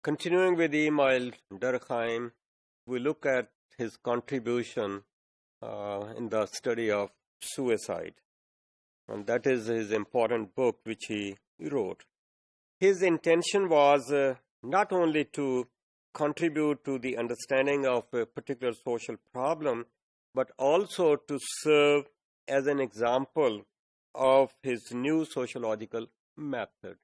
Continuing with Emil Durkheim, we look at his contribution in the study of suicide. And that is his important book which he wrote. His intention was not only to contribute to the understanding of a particular social problem, but also to serve as an example of his new sociological method.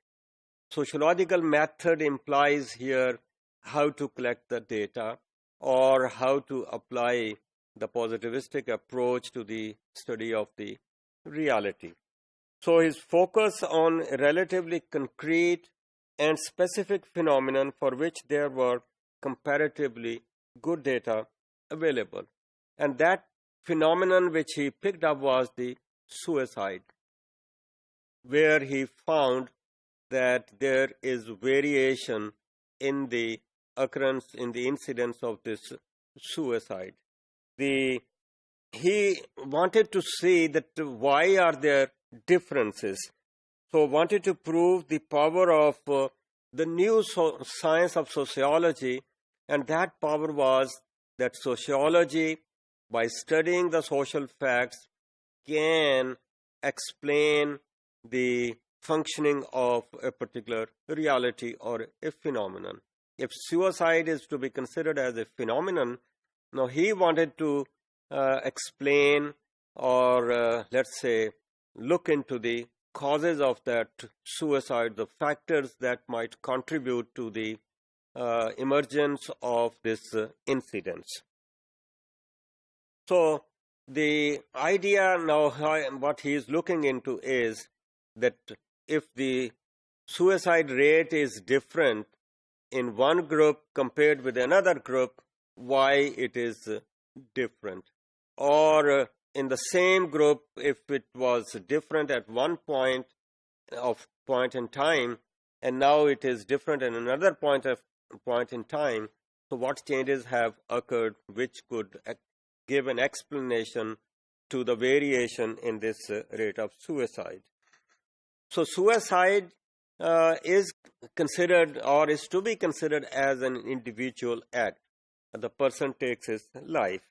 Sociological method implies here how to collect the data or how to apply the positivistic approach to the study of the reality. So his focus on relatively concrete and specific phenomenon for which there were comparatively good data available. And that phenomenon which he picked up was the suicide, where he found that there is variation in the occurrence, in the incidence of this suicide. He wanted to see that why are there differences. So wanted to prove the power of the new science of sociology, and that power was that sociology, by studying the social facts, can explain the functioning of a particular reality or a phenomenon. If suicide is to be considered as a phenomenon, now he wanted to explain or let's say look into the causes of that suicide, the factors that might contribute to the emergence of this incidence. So the idea now, what he is looking into is that if the suicide rate is different in one group compared with another group, why it is different. Or in the same group, if it was different at one point in time, and now it is different at another point in time, so what changes have occurred which could give an explanation to the variation in this rate of suicide. So suicide is considered or is to be considered as an individual act. The person takes his life.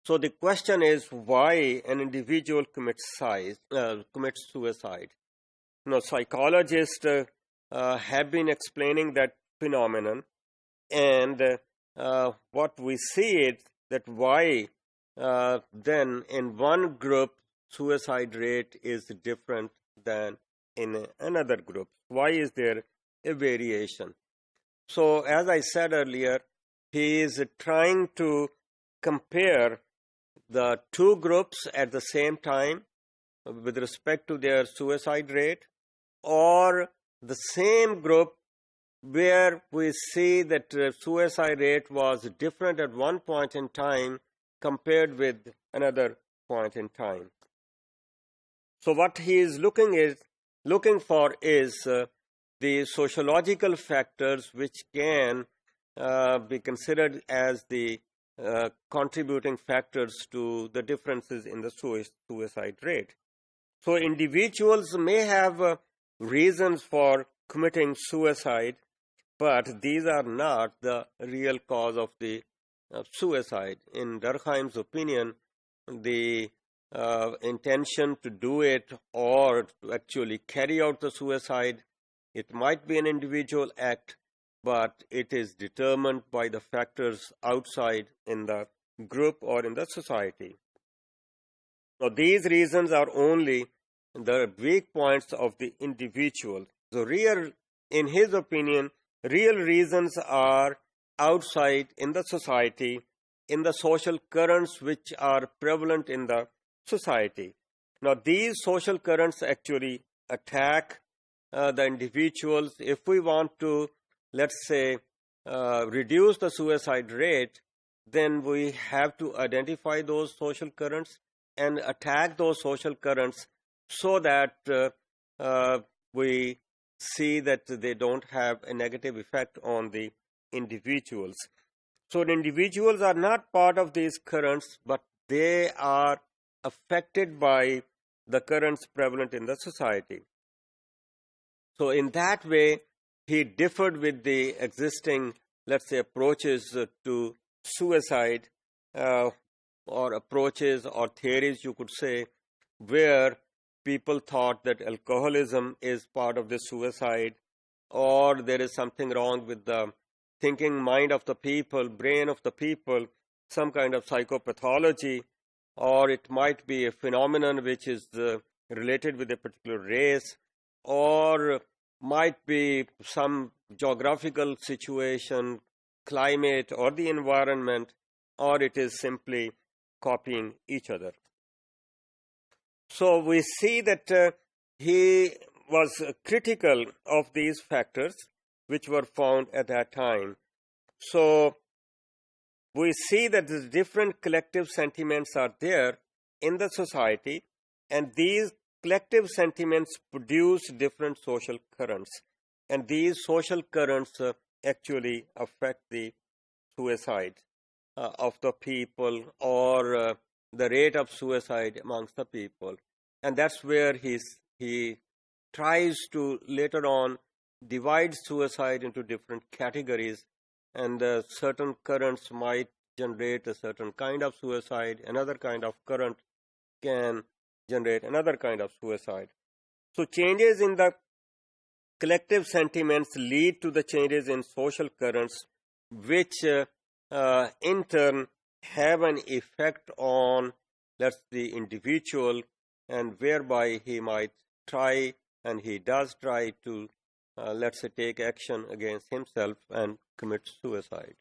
So the question is why an individual commits suicide. Now, psychologists have been explaining that phenomenon, and what we see is that why then in one group suicide rate is different than in another group. Why is there a variation? So as I said earlier, he is trying to compare the two groups at the same time with respect to their suicide rate, or the same group where we see that suicide rate was different at one point in time compared with another point in time. So what he is looking for is the sociological factors which can be considered as the contributing factors to the differences in the suicide rate. So individuals may have reasons for committing suicide, but these are not the real cause of the suicide. In Durkheim's opinion, the intention to do it or to actually carry out the suicide, it might be an individual act, but it is determined by the factors outside in the group or in the society. Now, these reasons are only the weak points of the individual. So in his opinion, real reasons are outside in the society, in the social currents which are prevalent in the society. Now, these social currents actually attack the individuals. If we want to, let's say, reduce the suicide rate, then we have to identify those social currents and attack those social currents so that we see that they don't have a negative effect on the individuals. So the individuals are not part of these currents, but they are affected by the currents prevalent in the society. So in that way, he differed with the existing, let's say, approaches to suicide, or approaches or theories, you could say, where people thought that alcoholism is part of the suicide, or there is something wrong with the thinking mind of the people, brain of the people, some kind of psychopathology, or it might be a phenomenon which is related with a particular race, or might be some geographical situation, climate, or the environment, or it is simply copying each other. So we see that he was critical of these factors which were found at that time. So we see that the different collective sentiments are there in the society, and these collective sentiments produce different social currents, and these social currents actually affect the suicide of the people, or the rate of suicide amongst the people. And that's where he tries to later on divide suicide into different categories, and certain currents might generate a certain kind of suicide, another kind of current can generate another kind of suicide. So changes in the collective sentiments lead to the changes in social currents, which in turn have an effect on, let's the individual, and whereby he might try, and he does try to, let's say, take action against himself and commit suicide.